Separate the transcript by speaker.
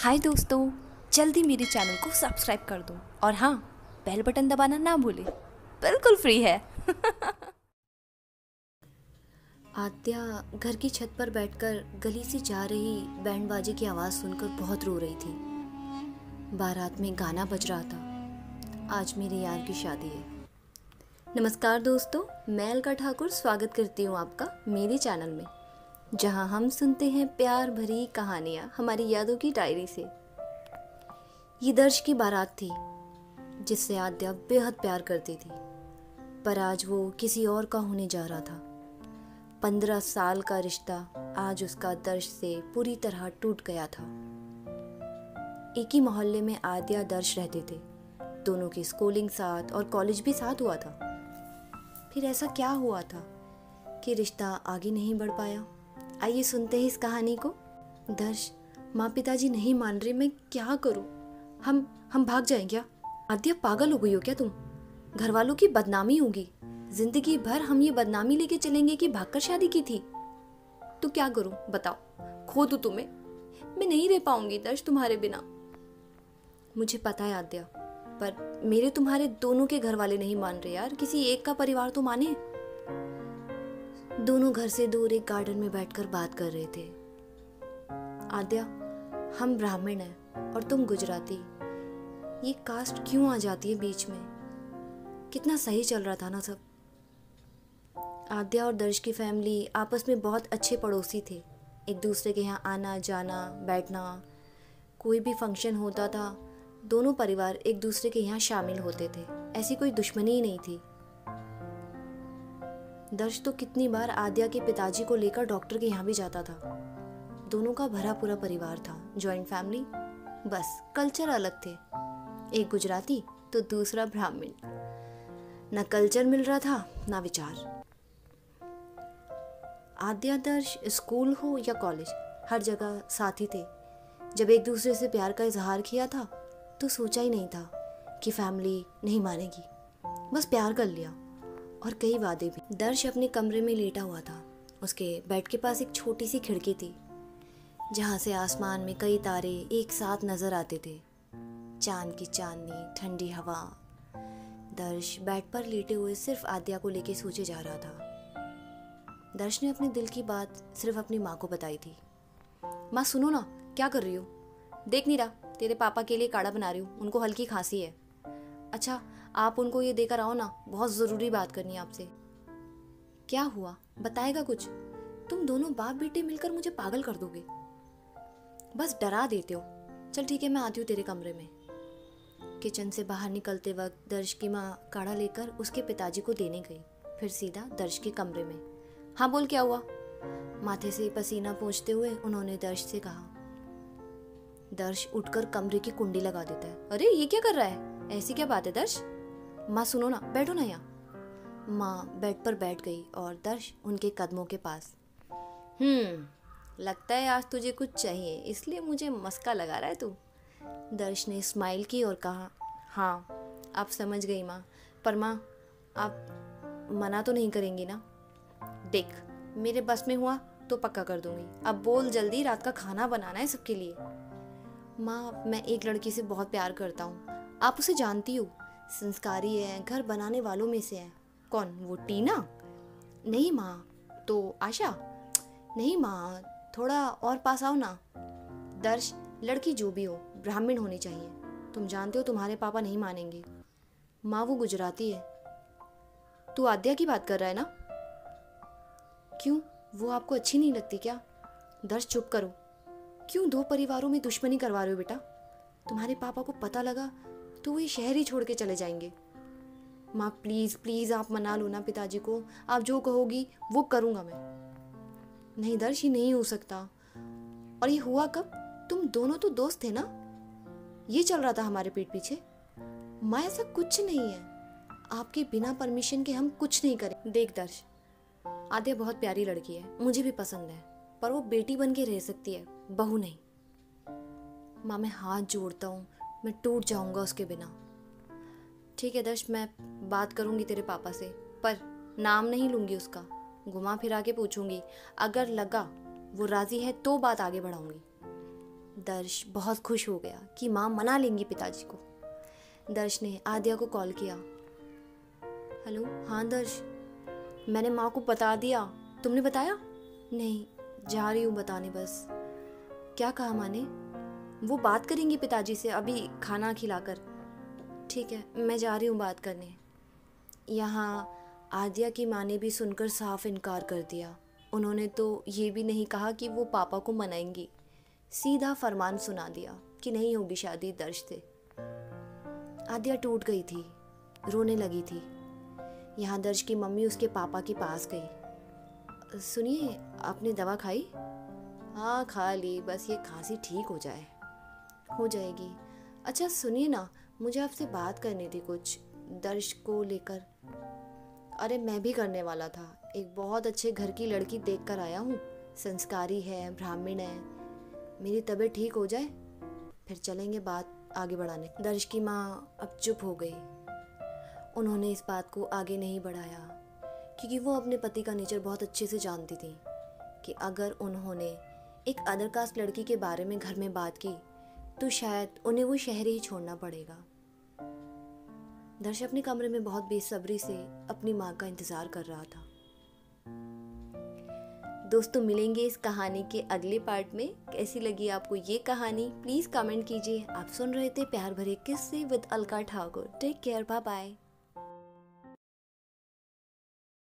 Speaker 1: हाय दोस्तों, जल्दी मेरे चैनल को सब्सक्राइब कर दो और हाँ, बेल बटन दबाना ना भूले, बिल्कुल फ्री है।
Speaker 2: आद्या घर की छत पर बैठकर गली से जा रही बैंड बाजे की आवाज़ सुनकर बहुत रो रही थी। बारात में गाना बज रहा था, आज मेरे यार की शादी है। नमस्कार दोस्तों, मैं अलका ठाकुर स्वागत करती हूँ आपका मेरे चैनल में, जहाँ हम सुनते हैं प्यार भरी कहानियाँ हमारी यादों की डायरी से। ये दर्श की बारात थी जिससे आद्या बेहद प्यार करती थी, पर आज वो किसी और का होने जा रहा था। 15 साल का रिश्ता आज उसका दर्श से पूरी तरह टूट गया था। एक ही मोहल्ले में आद्या दर्श रहते थे, दोनों की स्कूलिंग साथ और कॉलेज भी साथ हुआ था। फिर ऐसा क्या हुआ था कि रिश्ता आगे नहीं बढ़ पाया? आइए सुनते हैं इस कहानी को। दर्श, माँ पिताजी नहीं मान रहे, मैं क्या करूँ? हम भाग जाएं क्या? आद्या, पागल हो गई हो क्या तुम? घर वालों की बदनामी होगी, जिंदगी भर हम ये बदनामी लेके चलेंगे कि भागकर शादी की थी। तो क्या करूं बताओ? खो दूं तुम्हें? मैं नहीं रह पाऊंगी दर्श तुम्हारे बिना। मुझे पता है आद्या, पर मेरे तुम्हारे दोनों के घर वाले नहीं मान रहे यार। किसी एक का परिवार तो माने। दोनों घर से दूर एक गार्डन में बैठकर बात कर रहे थे। आद्या, हम ब्राह्मण हैं और तुम गुजराती, ये कास्ट क्यों आ जाती है बीच में? कितना सही चल रहा था ना सब। आद्या और दर्श की फैमिली आपस में बहुत अच्छे पड़ोसी थे, एक दूसरे के यहाँ आना जाना बैठना, कोई भी फंक्शन होता था दोनों परिवार एक दूसरे के यहाँ शामिल होते थे। ऐसी कोई दुश्मनी ही नहीं थी। दर्श तो कितनी बार आद्या के पिताजी को लेकर डॉक्टर के यहाँ भी जाता था। दोनों का भरा पूरा परिवार था, जॉइंट फैमिली, बस कल्चर अलग थे, एक गुजराती तो दूसरा ब्राह्मण। ना कल्चर मिल रहा था ना विचार। आद्या दर्श स्कूल हो या कॉलेज, हर जगह साथी थे। जब एक दूसरे से प्यार का इजहार किया था तो सोचा ही नहीं था कि फैमिली नहीं मानेगी, बस प्यार कर लिया और कई वादे भी। दर्श अपने कमरे में लेटा हुआ था। उसके बेड के पास एक छोटी सी खिड़की थी जहाँ से आसमान में कई तारे एक साथ नजर आते थे, चांद की चांदनी, ठंडी हवा। दर्श बेड पर लेटे हुए सिर्फ आद्या को लेके सोचे जा रहा था। दर्श ने अपने दिल की बात सिर्फ अपनी माँ को बताई थी। माँ सुनो ना, क्या कर रही हो? देख नहीं रहा, तेरे पापा के लिए काढ़ा बना रही हूँ, उनको हल्की खांसी है। अच्छा, आप उनको ये देकर आओ ना, बहुत ज़रूरी बात करनी है आपसे। क्या हुआ, बताएगा कुछ? तुम दोनों बाप बेटे मिलकर मुझे पागल कर दोगे, बस डरा देते हो। चल ठीक है, मैं आती हूँ तेरे कमरे में। किचन से बाहर निकलते वक्त दर्श की माँ काढ़ा लेकर उसके पिताजी को देने गई, फिर सीधा दर्श के कमरे में। हाँ बोल, क्या हुआ? माथे से पसीना पोंछते हुए उन्होंने दर्श से कहा। दर्श उठकर कमरे की कुंडी लगा देता है। अरे ये क्या कर रहा है? ऐसी क्या बात है दर्श? माँ सुनो ना, बैठो ना यहाँ। माँ बेड पर बैठ गई और दर्श उनके कदमों के पास। लगता है आज तुझे कुछ चाहिए, इसलिए मुझे मस्का लगा रहा है तू। दर्श ने स्माइल की और कहा, हाँ आप समझ गई माँ, पर माँ आप मना तो नहीं करेंगी ना? देख, मेरे बस में हुआ तो पक्का कर दूंगी। अब बोल जल्दी, रात का खाना बनाना है सबके लिए। माँ, मैं एक लड़की से बहुत प्यार करता हूँ, आप उसे जानती हो, संस्कारी है, घर बनाने वालों में से है। कौन, वो टीना? नहीं माँ। तो आशा? नहीं माँ, थोड़ा और पास आओ ना। दर्श, लड़की जो भी हो ब्राह्मण होनी चाहिए, तुम जानते हो तुम्हारे पापा नहीं मानेंगे। माँ, वो गुजराती है। तू आद्या की बात कर रहा है ना? क्यों, वो आपको अच्छी नहीं लगती क्या? दर्श चुप करो, क्यों दो परिवारों में दुश्मनी करवा रहे हो बेटा? तुम्हारे पापा को पता लगा तो वो ये शहर ही छोड़ के चले जाएंगे। माँ प्लीज़ प्लीज़ आप मना लो ना पिताजी को, आप जो कहोगी वो करूँगा मैं। नहीं दर्श, ये नहीं हो सकता। और ये हुआ कब? तुम दोनों तो दोस्त थे ना, ये चल रहा था हमारे पीठ पीछे। माँ ऐसा कुछ नहीं है, आपके बिना परमिशन के हम कुछ नहीं करें। देख दर्श, आद्या बहुत प्यारी लड़की है, मुझे भी पसंद है, पर वो बेटी बन के रह सकती है, बहू नहीं। माँ मैं हाथ जोड़ता हूँ, मैं टूट जाऊंगा उसके बिना। ठीक है दर्श, मैं बात करूंगी तेरे पापा से, पर नाम नहीं लूंगी उसका, घुमा फिरा के पूछूंगी, अगर लगा वो राजी है तो बात आगे बढ़ाऊंगी। दर्श बहुत खुश हो गया कि माँ मना लेंगी पिताजी को। दर्श ने आद्या को कॉल किया। हेलो, हाँ दर्श, मैंने माँ को बता दिया। तुमने बताया? नहीं, जा रही हूँ बताने बस। क्या कहा माँ ने? वो बात करेंगी पिताजी से अभी खाना खिलाकर। ठीक है, मैं जा रही हूँ बात करने। यहाँ आद्या की माँ ने भी सुनकर साफ इनकार कर दिया। उन्होंने तो ये भी नहीं कहा कि वो पापा को मनाएंगी, सीधा फरमान सुना दिया कि नहीं होगी शादी दर्श से। आद्या टूट गई थी, रोने लगी थी। यहाँ दर्श की मम्मी उसके पापा के पास गई। सुनिए, आपने दवा खाई? हाँ खा ली, बस ये खांसी ठीक हो जाए। हो जाएगी। अच्छा सुनिए ना, मुझे आपसे बात करनी थी कुछ दर्श को लेकर। अरे मैं भी करने वाला था। एक बहुत अच्छे घर की लड़की देख कर आया हूँ, संस्कारी है, ब्राह्मण है। मेरी तबीयत ठीक हो जाए फिर चलेंगे बात आगे बढ़ाने। दर्श की माँ अब चुप हो गई। उन्होंने इस बात को आगे नहीं बढ़ाया क्योंकि वो अपने पति का नेचर बहुत अच्छे से जानती थी कि अगर उन्होंने एक अदर कास्ट लड़की के बारे में घर में बात की तो शायद उन्हें वो शहर ही छोड़ना पड़ेगा। दर्श अपने कमरे में बहुत बेसब्री से अपनी माँ का इंतज़ार कर रहा था। दोस्तों, मिलेंगे इस कहानी के अगले पार्ट में। कैसी लगी आपको ये कहानी प्लीज़ कमेंट कीजिए। आप सुन रहे थे प्यार भरे किस्से with Alka Thakur. Take care, bye bye.